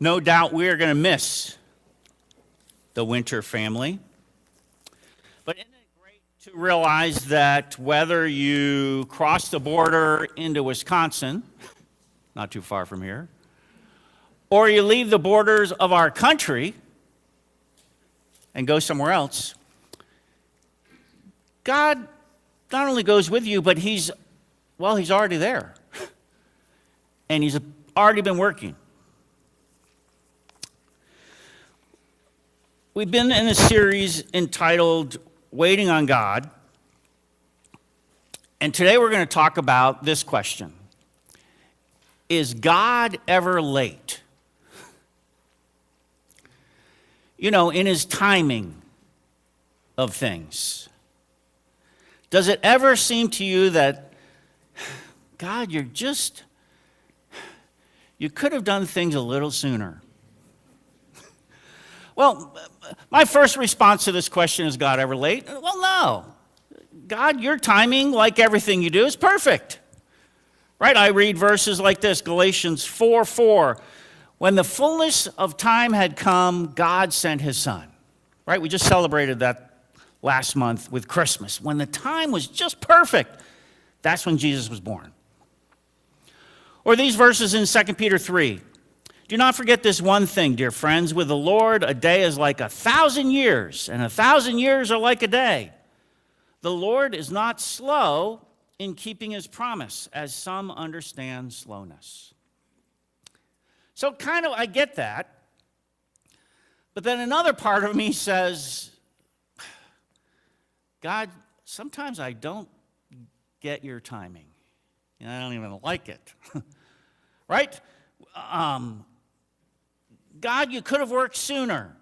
No doubt we are going to miss the Winter family. But isn't it great to realize that whether you cross the border into Wisconsin, not too far from here, or you leave the borders of our country and go somewhere else, God not only goes with you, but He's already there. And He's already been working. We've been in a series entitled Waiting on God. And today we're going to talk about this question. Is God ever late? You know, in His timing of things. Does it ever seem to you that, God, you could have done things a little sooner? Well, my first response to this question, is God ever late? Well, no. God, your timing, like everything you do, is perfect. Right? I read verses like this, Galatians 4:4. When the fullness of time had come, God sent His Son. Right? We just celebrated that last month with Christmas. When the time was just perfect, that's when Jesus was born. Or these verses in 2 Peter 3. Do not forget this one thing, dear friends. With the Lord, a day is like 1,000 years, and 1,000 years are like a day. The Lord is not slow in keeping His promise, as some understand slowness. So I get that. But then another part of me says, God, sometimes I don't get your timing. I don't even like it. Right? God, you could have worked sooner.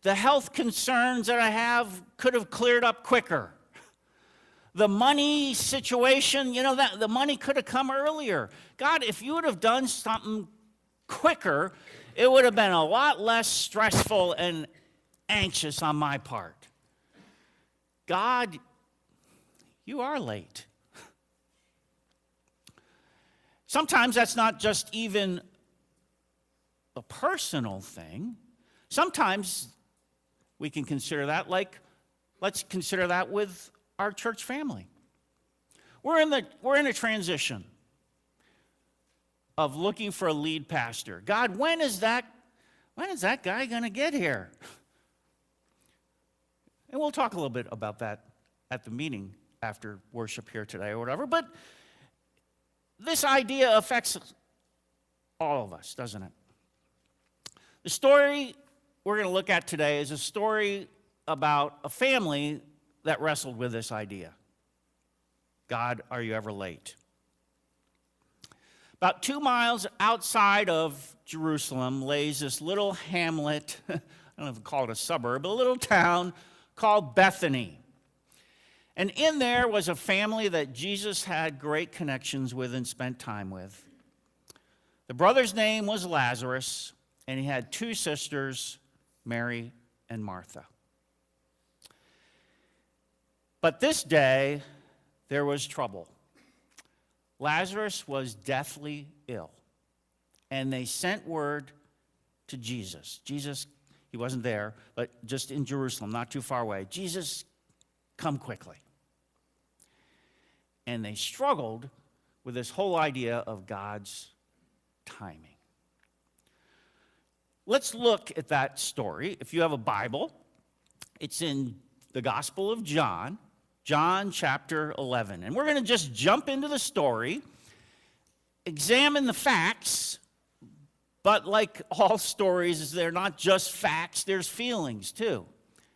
The health concerns that I have could have cleared up quicker. The money situation, the money could have come earlier. God, if you would have done something quicker, it would have been a lot less stressful and anxious on my part. God, you are late. Sometimes that's not just even a personal thing. Sometimes we can consider that let's consider that with our church family. We're in a transition of looking for a lead pastor. God, when is that guy going to get here? And we'll talk a little bit about that at the meeting after worship here today or whatever. But this idea affects all of us, doesn't it? The story we're going to look at today is a story about a family that wrestled with this idea. God, are you ever late? About 2 miles outside of Jerusalem lays this little hamlet, I don't know if we call it a suburb, a little town called Bethany. And in there was a family that Jesus had great connections with and spent time with. The brother's name was Lazarus, and he had 2 sisters, Mary and Martha. But this day, there was trouble. Lazarus was deathly ill, and they sent word to Jesus. Jesus, he wasn't there, but just in Jerusalem, not too far away. Jesus, come quickly. And they struggled with this whole idea of God's timing. Let's look at that story. If you have a Bible, it's in the Gospel of John, John chapter 11. And we're going to just jump into the story, examine the facts, but like all stories, they're not just facts, there's feelings too.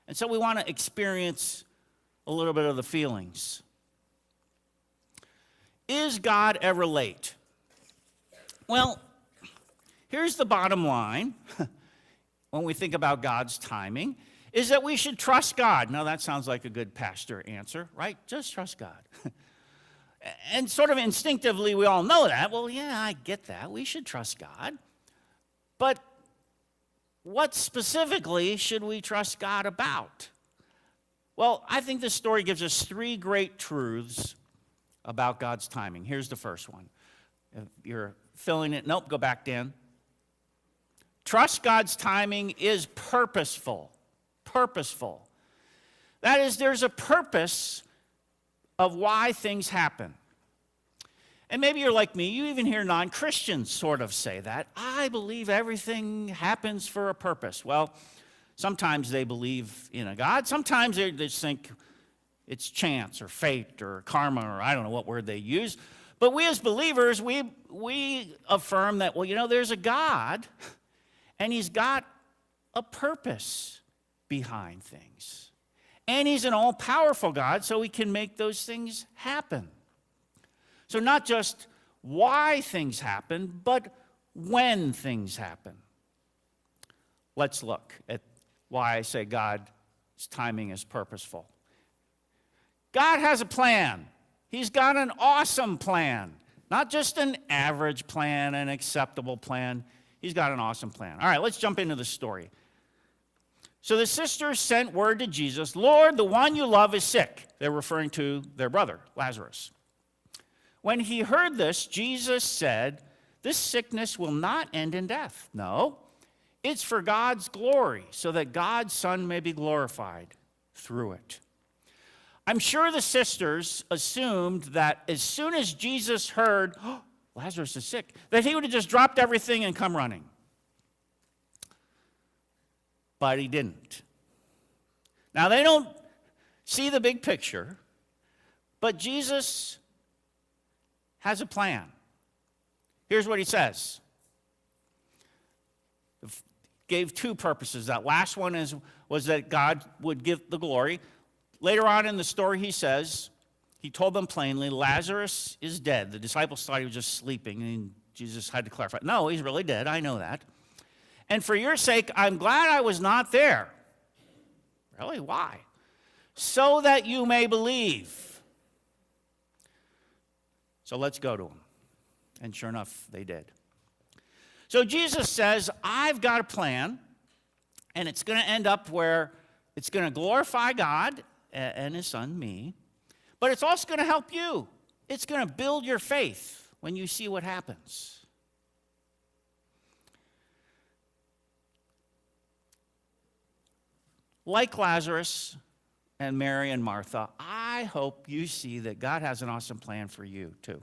And so we want to experience a little bit of the feelings. Is God ever late? Well, here's the bottom line when we think about God's timing, is that we should trust God. Now, that sounds like a good pastor answer, right? Just trust God. And sort of instinctively, we all know that. Well, yeah, I get that. We should trust God. But what specifically should we trust God about? Well, I think this story gives us 3 great truths about God's timing. Here's the first one. If you're filling it. Nope, go back, Dan. Trust God's timing is purposeful. Purposeful. That is, there's a purpose of why things happen. And maybe you're like me, you even hear non-Christians sort of say that. I believe everything happens for a purpose. Well, sometimes they believe in a God. Sometimes they just think it's chance or fate or karma or I don't know what word they use. But we as believers, we affirm that, well, there's a God and he's got a purpose behind things. And he's an all-powerful God, so he can make those things happen. So not just why things happen, but when things happen. Let's look at why I say God's timing is purposeful. God has a plan. He's got an awesome plan. Not just an average plan, an acceptable plan. He's got an awesome plan. All right, let's jump into the story. So the sisters sent word to Jesus, Lord, the one you love is sick. They're referring to their brother, Lazarus. When he heard this, Jesus said, this sickness will not end in death. No, it's for God's glory, so that God's Son may be glorified through it. I'm sure the sisters assumed that as soon as Jesus heard, oh, Lazarus is sick, that he would have just dropped everything and come running. But he didn't. Now, they don't see the big picture, but Jesus has a plan. Here's what he says. Gave two purposes. That last one was that God would give the glory. Later on in the story, he says, he told them plainly, Lazarus is dead. The disciples thought he was just sleeping, and Jesus had to clarify, no, he's really dead. I know that. And for your sake, I'm glad I was not there. Really? Why? So that you may believe. So let's go to him. And sure enough, they did. So Jesus says, I've got a plan, and it's going to end up where it's going to glorify God and his Son, me, but it's also going to help you. It's going to build your faith when you see what happens. Like Lazarus and Mary and Martha, I hope you see that God has an awesome plan for you too.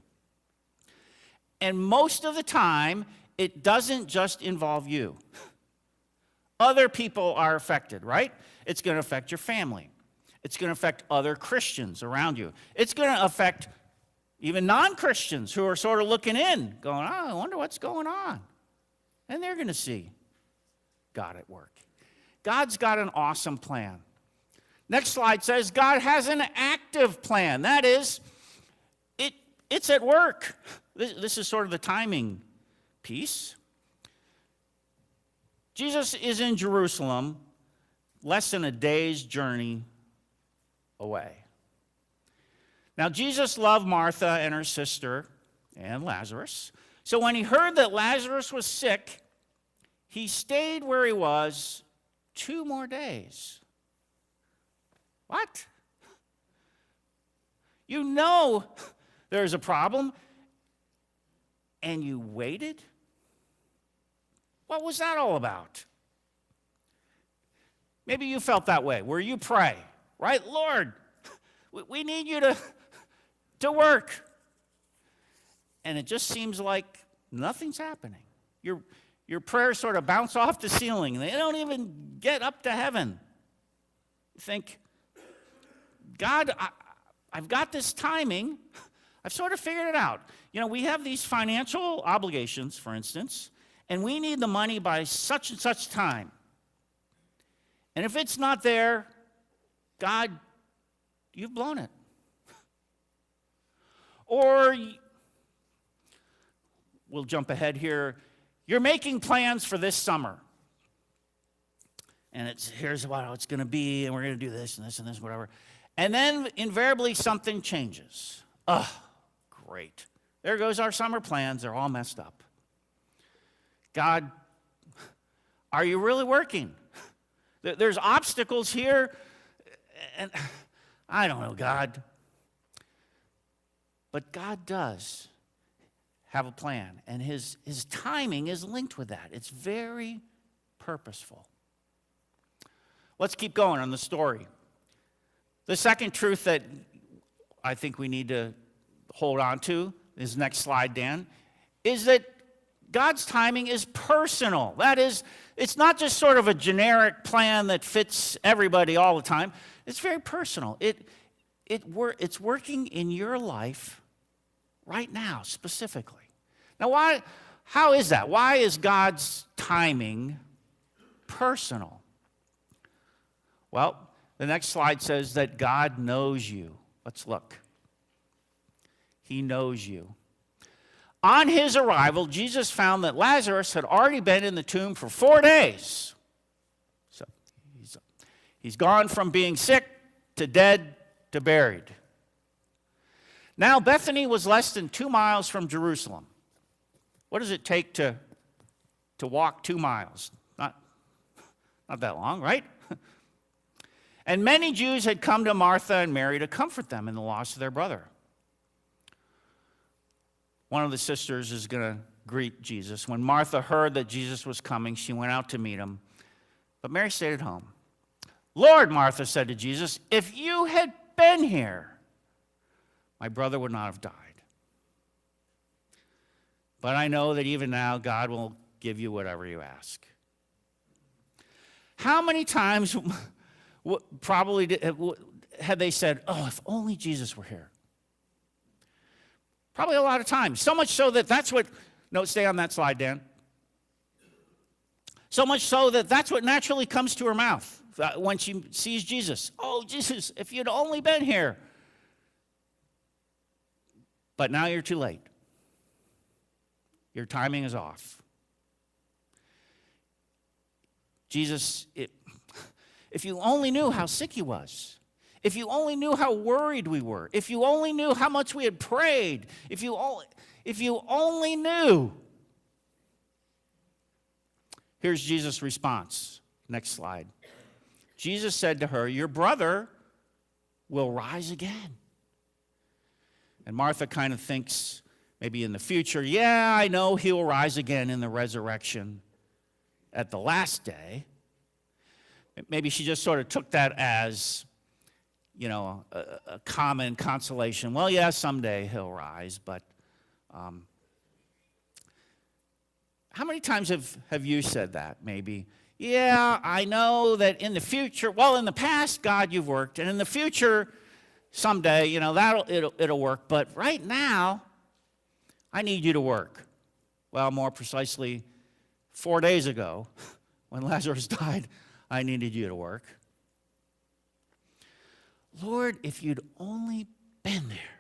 And most of the time, it doesn't just involve you. Other people are affected, right? It's going to affect your family. It's going to affect other Christians around you. It's going to affect even non-Christians who are sort of looking in, going, oh, I wonder what's going on. And they're going to see God at work. God's got an awesome plan. Next slide says God has an active plan. That is, it's at work. This is sort of the timing piece. Jesus is in Jerusalem, less than a day's journey away. Now, Jesus loved Martha and her sister and Lazarus. So when he heard that Lazarus was sick, he stayed where he was 2 more days. What? You know there's a problem, and you waited? What was that all about? Maybe you felt that way, where you pray, right? Lord, we need you to work. And it just seems like nothing's happening. Your prayers sort of bounce off the ceiling. They don't even get up to heaven. You think, God, I've got this timing. I've sort of figured it out. We have these financial obligations, for instance, and we need the money by such and such time. And if it's not there, God, you've blown it. Or, we'll jump ahead here, you're making plans for this summer. And here's what it's going to be, and we're going to do this and this and this, whatever. And then invariably something changes. Oh, great. There goes our summer plans. They're all messed up. God, are you really working? There's obstacles here, and I don't know, God. But God does have a plan, and his timing is linked with that. It's very purposeful. Let's keep going on the story. The second truth that I think we need to hold on to, is next slide, Dan, is that God's timing is personal. That is, it's not just sort of a generic plan that fits everybody all the time. It's very personal. It's working in your life right now, specifically. Now, how is that? Why is God's timing personal? Well, the next slide says that God knows you. Let's look. He knows you. On his arrival, Jesus found that Lazarus had already been in the tomb for 4 days. So he's gone from being sick to dead to buried. Now, Bethany was less than 2 miles from Jerusalem. What does it take to walk 2 miles? Not that long, right? And many Jews had come to Martha and Mary to comfort them in the loss of their brother. One of the sisters is going to greet Jesus. When Martha heard that Jesus was coming, she went out to meet him. But Mary stayed at home. Lord, Martha said to Jesus, if you had been here, my brother would not have died. But I know that even now God will give you whatever you ask. How many times probably had they said, oh, if only Jesus were here? Probably a lot of times. So much so that that's what, no, stay on that slide, Dan. So much so that that's what naturally comes to her mouth when she sees Jesus. Oh, Jesus, if you'd only been here. But now you're too late. Your timing is off. Jesus, if you only knew how sick he was. If you only knew how worried we were, if you only knew how much we had prayed, if you only knew. Here's Jesus' response. Next slide. Jesus said to her, your brother will rise again. And Martha kind of thinks maybe in the future, yeah, I know he'll rise again in the resurrection at the last day. Maybe she just sort of took that as, a common consolation. Well, yeah, someday he'll rise, but how many times have you said that, maybe? Yeah, I know that in the future, well, in the past, God, you've worked, and in the future, someday, it'll work, but right now, I need you to work. Well, more precisely, 4 days ago, when Lazarus died, I needed you to work. Lord, if you'd only been there,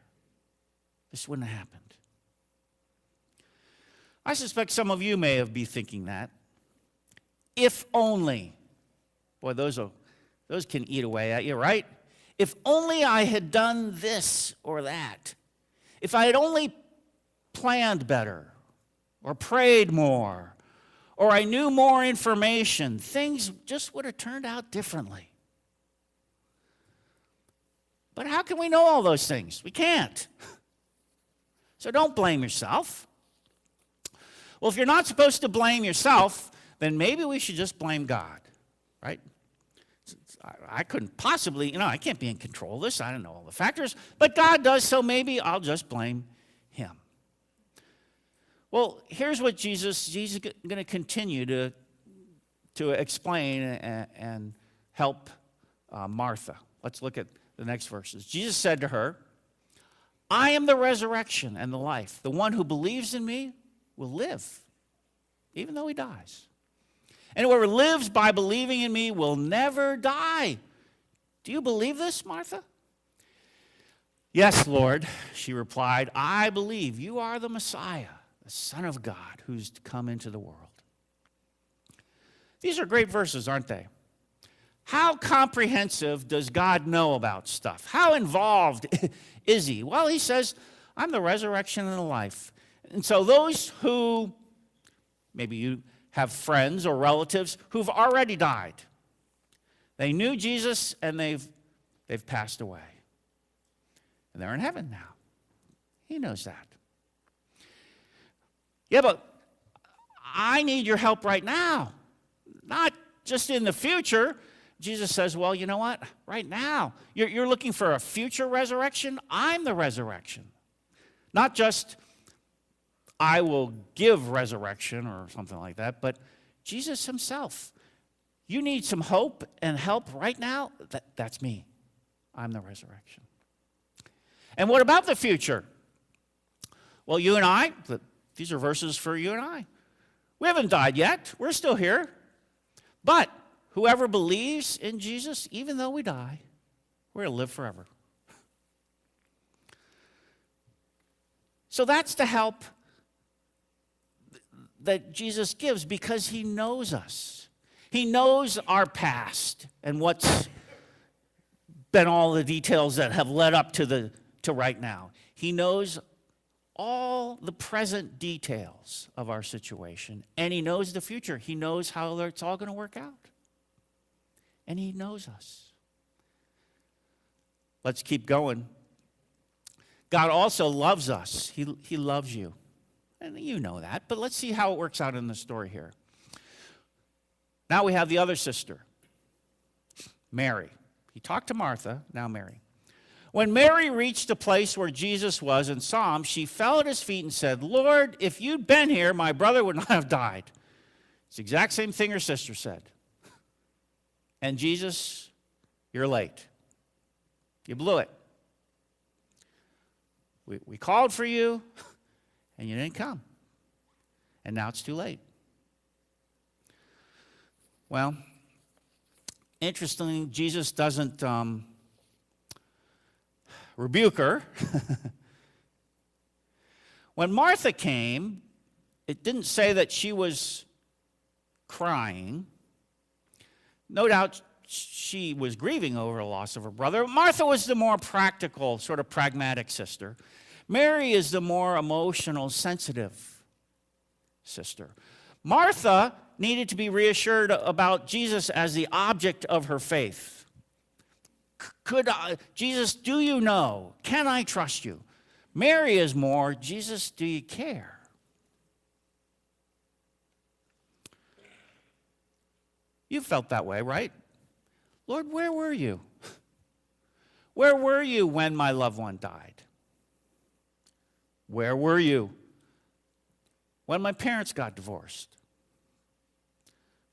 this wouldn't have happened. I suspect some of you may have been thinking that. If only. Boy, those can eat away at you, right? If only I had done this or that. If I had only planned better or prayed more or I knew more information, things just would have turned out differently. But how can we know all those things? We can't. So don't blame yourself. Well, if you're not supposed to blame yourself, then maybe we should just blame God, right? I couldn't possibly, I can't be in control of this. I don't know all the factors, but God does, so maybe I'll just blame him. Well, here's what Jesus is going to continue to explain and help Martha. Let's look at the next verses. Jesus said to her, I am the resurrection and the life. The one who believes in me will live, even though he dies. And whoever lives by believing in me will never die. Do you believe this, Martha? Yes, Lord, she replied, I believe you are the Messiah, the Son of God, who's to come into the world. These are great verses, aren't they? How comprehensive does God know about stuff? How involved is he? Well, he says, I'm the resurrection and the life. And so those who, maybe you have friends or relatives who've already died, they knew Jesus and they've passed away. And they're in heaven now. He knows that. Yeah, but I need your help right now, not just in the future. Jesus says, well, you know what? Right now, you're looking for a future resurrection? I'm the resurrection. Not just I will give resurrection or something like that, but Jesus himself. You need some hope and help right now? That's me. I'm the resurrection. And what about the future? Well, you and I, these are verses for you and I. We haven't died yet. We're still here. But whoever believes in Jesus, even though we die, we're going to live forever. So that's the help that Jesus gives because he knows us. He knows our past and what's been all the details that have led up to right now. He knows all the present details of our situation, and he knows the future. He knows how it's all going to work out. And he knows us. Let's keep going. God also loves us. He loves you. And you know that, but let's see how it works out in the story here. Now we have the other sister, Mary. He talked to Martha, now Mary. When Mary reached the place where Jesus was and saw him, she fell at his feet and said, Lord, if you'd been here, my brother would not have died. It's the exact same thing her sister said. And Jesus, you're late. You blew it. We called for you, and you didn't come. And now it's too late. Well, interestingly, Jesus doesn't rebuke her. When Martha came, it didn't say that she was crying. No doubt she was grieving over the loss of her brother. Martha was the more practical, sort of pragmatic sister. Mary is the more emotional, sensitive sister. Martha needed to be reassured about Jesus as the object of her faith. Jesus, do you know? Can I trust you? Mary is more, Jesus, do you care? You felt that way, right? Lord, where were you? Where were you when my loved one died? Where were you when my parents got divorced?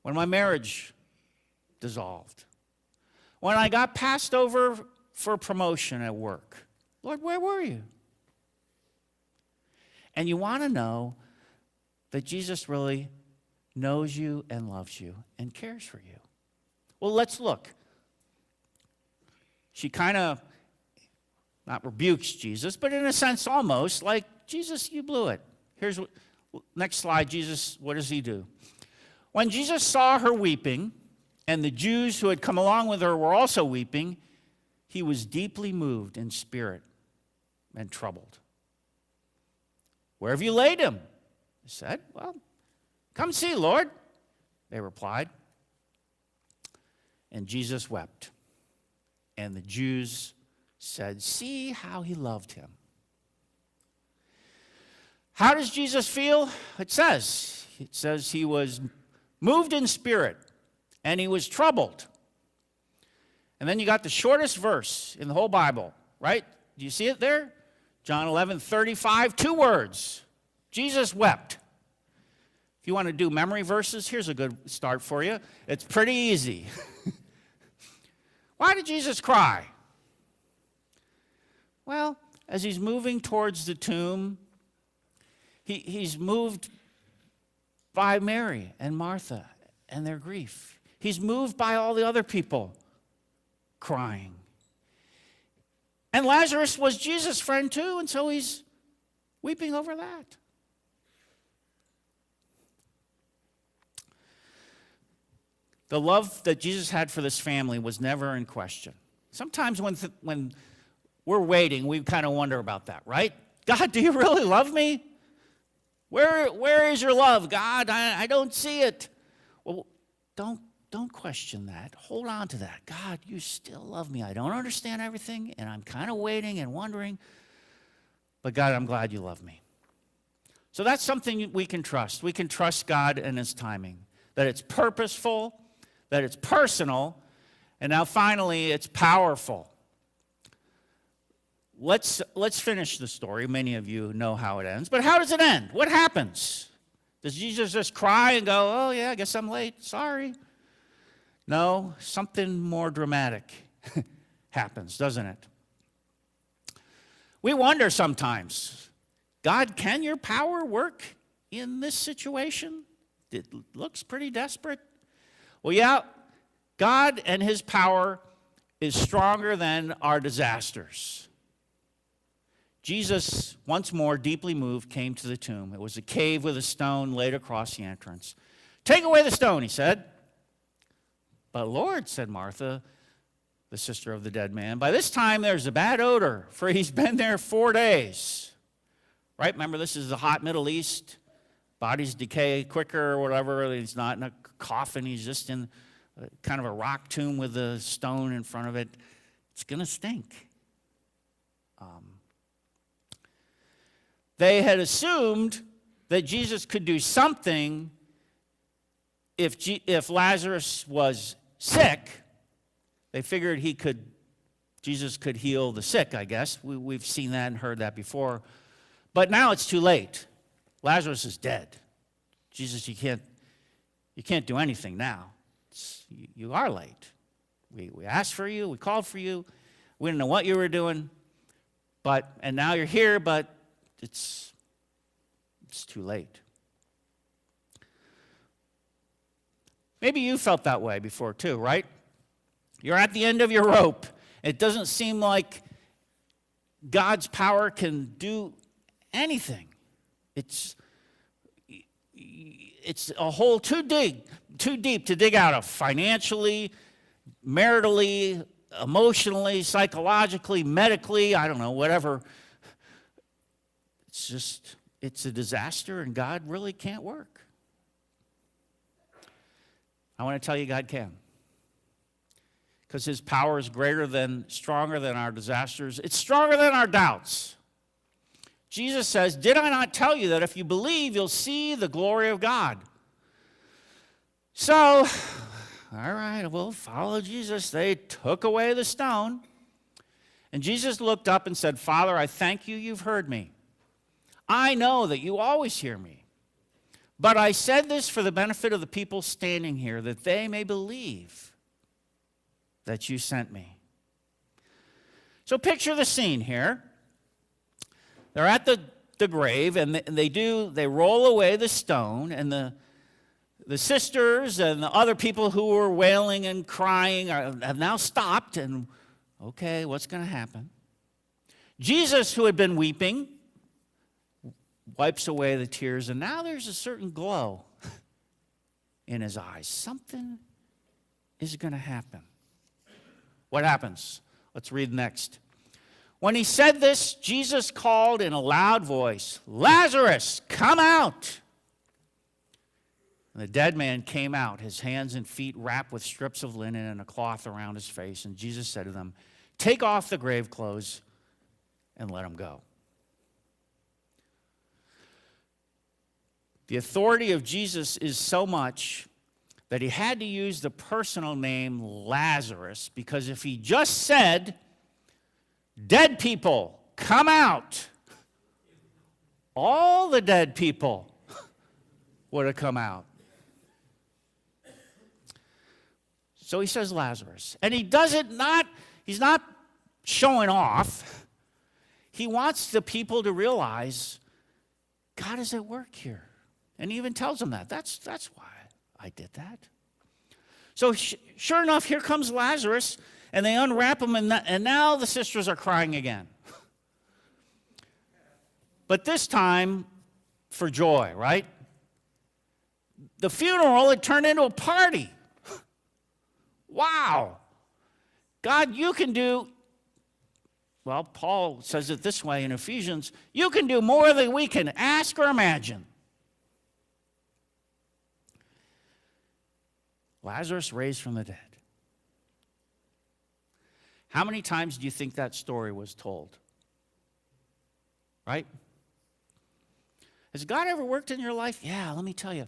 When my marriage dissolved? When I got passed over for promotion at work? Lord, where were you? And you want to know that Jesus really knows you and loves you and cares for you. Well, let's look. She kind of, not rebukes Jesus, but in a sense almost like, Jesus, you blew it. Here's what, next slide, Jesus, what does he do? When Jesus saw her weeping, and the Jews who had come along with her were also weeping, he was deeply moved in spirit and troubled. Where have you laid him? He said, well, come see, Lord, they replied. And Jesus wept. And the Jews said, see how he loved him. How does Jesus feel? It says he was moved in spirit and he was troubled. And then you got the shortest verse in the whole Bible, right? Do you see it there? John 11:35, 2 words. Jesus wept. If you want to do memory verses, here's a good start for you. It's pretty easy. Why did Jesus cry? Well, as he's moving towards the tomb, he's moved by Mary and Martha and their grief. He's moved by all the other people crying. And Lazarus was Jesus' friend too, and so he's weeping over that. The love that Jesus had for this family was never in question. Sometimes when we're waiting, we kind of wonder about that, right? God, do you really love me? Where is your love, God? I don't see it. Well, don't question that. Hold on to that. God, you still love me. I don't understand everything, and I'm kind of waiting and wondering. But God, I'm glad you love me. So that's something we can trust. We can trust God and his timing, that it's purposeful, that it's personal, and now finally it's powerful. Let's finish the story. Many of you know how it ends. But how does it end? What happens? Does Jesus just cry and go, oh yeah, I guess I'm late, sorry? No, something more dramatic happens, doesn't it? We wonder sometimes, God, can your power work in this situation? It looks pretty desperate. Well, yeah, God and his power is stronger than our disasters. Jesus, once more deeply moved, came to the tomb. It was a cave with a stone laid across the entrance. Take away the stone, he said. But Lord, said Martha, the sister of the dead man, by this time there's a bad odor, for he's been there 4 days. Right? Remember, this is the hot Middle East. Bodies decay quicker or whatever. He's not in a coffin. He's just in kind of a rock tomb with a stone in front of it. It's going to stink. They had assumed that Jesus could do something if Lazarus was sick. They figured Jesus could heal the sick, I guess. We've seen that and heard that before. But now it's too late. Lazarus is dead. Jesus, you can't do anything now. You are late. We asked for you. We called for you. We didn't know what you were doing. And now you're here, but it's too late. Maybe you felt that way before too, right? You're at the end of your rope. It doesn't seem like God's power can do anything. It's a hole too deep to dig out of financially, maritally, emotionally, psychologically, medically, I don't know, whatever. It's a disaster, and God really can't work. I want to tell you God can. Because his power is stronger than our disasters. It's stronger than our doubts. Jesus says, did I not tell you that if you believe, you'll see the glory of God? So, all right, we'll follow Jesus. They took away the stone. And Jesus looked up and said, Father, I thank you, you've heard me. I know that you always hear me. But I said this for the benefit of the people standing here, that they may believe that you sent me. So picture the scene here. They're at the grave, and they roll away the stone, and the sisters and the other people who were wailing and crying have now stopped, and okay, what's going to happen? Jesus, who had been weeping, wipes away the tears, and now there's a certain glow in his eyes. Something is going to happen. What happens? Let's read next. When he said this, Jesus called in a loud voice, Lazarus, come out! And the dead man came out, his hands and feet wrapped with strips of linen and a cloth around his face. And Jesus said to them, take off the grave clothes and let him go. The authority of Jesus is so much that he had to use the personal name Lazarus, because if he just said, dead people, come out, all the dead people would have come out. So he says Lazarus. And he does it he's not showing off. He wants the people to realize God is at work here. And he even tells them that. That's why I did that. So sure enough, here comes Lazarus, and they unwrap him, and now the sisters are crying again. But this time for joy, right? The funeral had turned into a party. Wow. God, you can do, well, Paul says it this way in Ephesians, you can do more than we can ask or imagine. Lazarus raised from the dead. How many times do you think that story was told? Right? Has God ever worked in your life? Yeah, let me tell you.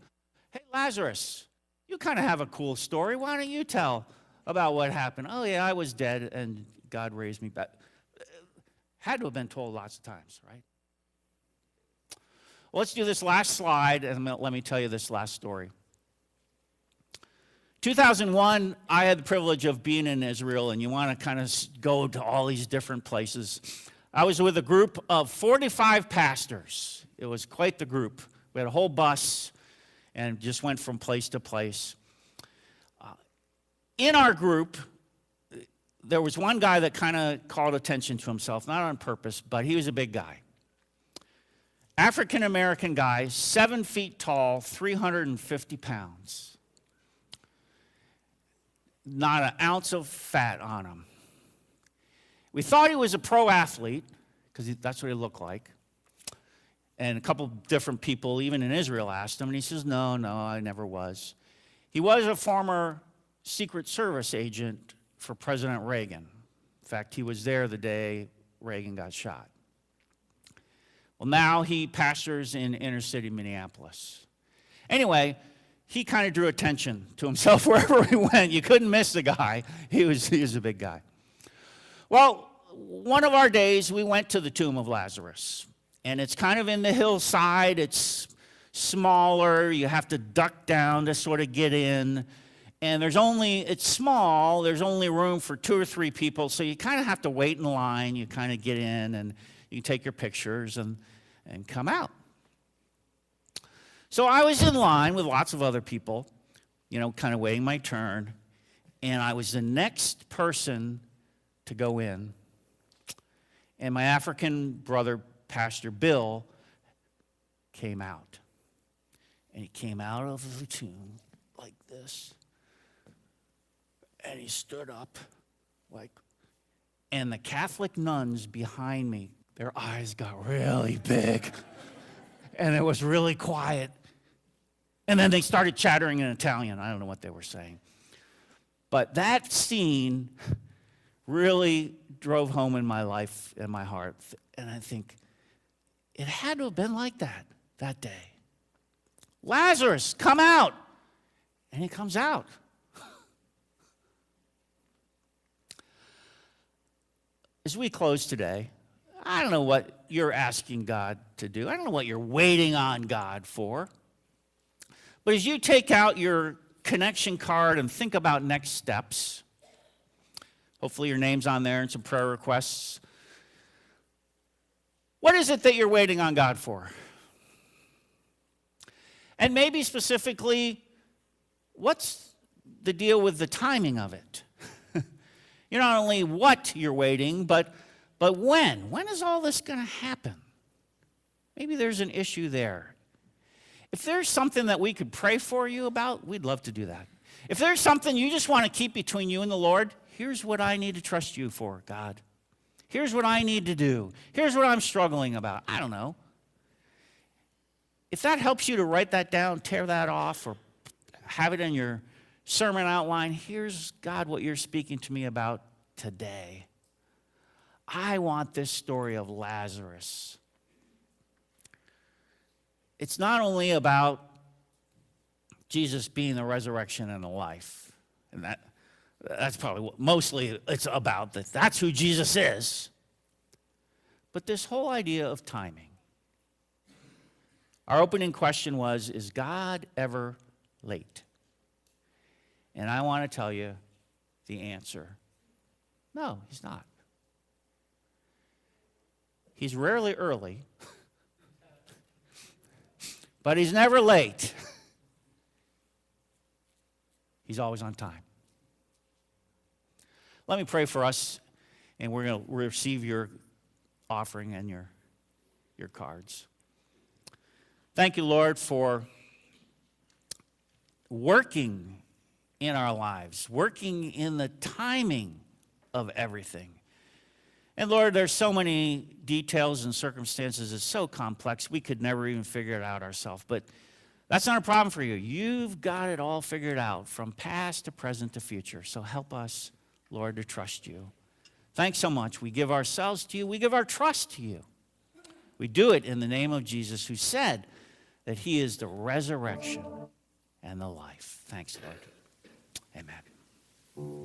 Hey, Lazarus, you kind of have a cool story. Why don't you tell about what happened? Oh, yeah, I was dead, and God raised me back. Had to have been told lots of times, right? Well, let's do this last slide, and let me tell you this last story. 2001, I had the privilege of being in Israel, and you want to kind of go to all these different places. I was with a group of 45 pastors. It was quite the group. We had a whole bus and just went from place to place. In our group, there was one guy that kind of called attention to himself, not on purpose, but he was a big guy. African-American guy, 7 feet tall, 350 pounds. Not an ounce of fat on him. We thought he was a pro athlete, because that's what he looked like. And a couple different people, even in Israel, asked him, and he says, no, I never was. He was a former Secret Service agent for President Reagan. In fact, he was there the day Reagan got shot. Well, now he pastors in inner city Minneapolis. Anyway, he kind of drew attention to himself wherever he went. You couldn't miss the guy. He was a big guy. Well, one of our days, we went to the tomb of Lazarus. And it's kind of in the hillside. It's smaller. You have to duck down to sort of get in. And it's small. There's only room for 2 or 3 people. So you kind of have to wait in line. You kind of get in, and you can take your pictures and come out. So I was in line with lots of other people, kind of waiting my turn, and I was the next person to go in. And my African brother, Pastor Bill, came out. And he came out of the tomb like this. And he stood up and the Catholic nuns behind me, their eyes got really big. And it was really quiet. And then they started chattering in Italian. I don't know what they were saying. But that scene really drove home in my life and my heart. And I think it had to have been like that day. Lazarus, come out. And he comes out. As we close today, I don't know what you're asking God to do. I don't know what you're waiting on God for. But as you take out your connection card and think about next steps, hopefully your name's on there and some prayer requests. What is it that you're waiting on God for? And maybe specifically, what's the deal with the timing of it? Not only what you're waiting, but when. When is all this going to happen? Maybe there's an issue there. If there's something that we could pray for you about, we'd love to do that. If there's something you just want to keep between you and the Lord, here's what I need to trust you for, God. Here's what I need to do. Here's what I'm struggling about. I don't know. If that helps you to write that down, tear that off, or have it in your sermon outline, here's, God, what you're speaking to me about today. I want this story of Lazarus. It's not only about Jesus being the resurrection and the life, and that's probably what mostly it's about. That's who Jesus is. But this whole idea of timing. Our opening question was, is God ever late? And I want to tell you the answer. No, he's not. He's rarely early, but he's never late. He's always on time. Let me pray for us, and we're going to receive your offering and your cards. Thank you, Lord, for working in our lives, working in the timing of everything. And Lord, there's so many details and circumstances. It's so complex, we could never even figure it out ourselves. But that's not a problem for you. You've got it all figured out from past to present to future. So help us, Lord, to trust you. Thanks so much. We give ourselves to you. We give our trust to you. We do it in the name of Jesus, who said that he is the resurrection and the life. Thanks, Lord. Amen.